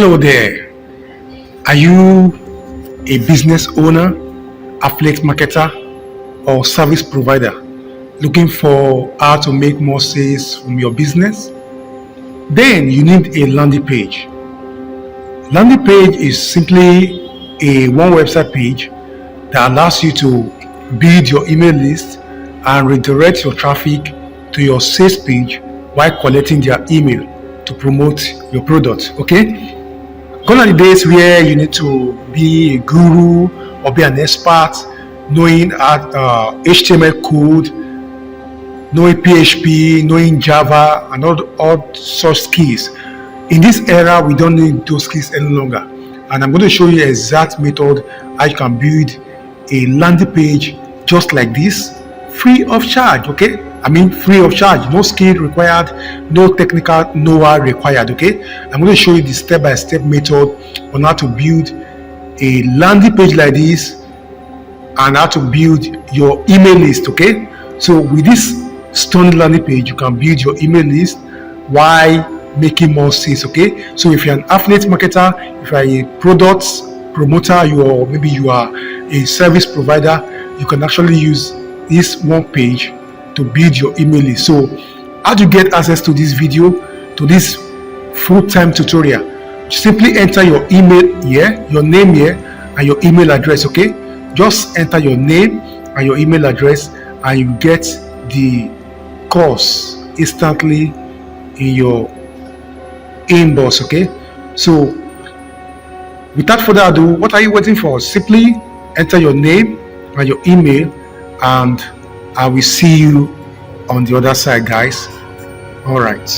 Hello there. Are you a business owner, affiliate marketer, or service provider looking for how to make more sales from your business? Then you need a landing page. Landing page is simply a one website page that allows you to build your email list and redirect your traffic to your sales page while collecting their email to promote your product. Okay? Gone are the days where you need to be a guru or be an expert knowing HTML code, knowing PHP, knowing Java, and all such skills. In this era, we don't need those skills any longer. And I'm going to show you the exact method how you can build a landing page just like this, free of charge. Okay? I mean, free of charge, no skill required, no technical know-how required. Okay, I'm going to show you the step-by-step method on how to build a landing page like this and how to build your email list. Okay, so with this stone landing page, you can build your email list while making more sales. Okay, so if you're an affiliate marketer, if you're a product promoter, maybe you are a service provider, you can actually use this one page to build your email list. So how to get access to this video, to this full-time tutorial? Simply enter your email here, your name here, and your email address. Okay, just enter your name and your email address and you get the course instantly in your inbox. Okay, so without further ado, what are you waiting for? Simply enter your name and your email, and I will see you on the other side, guys. All right.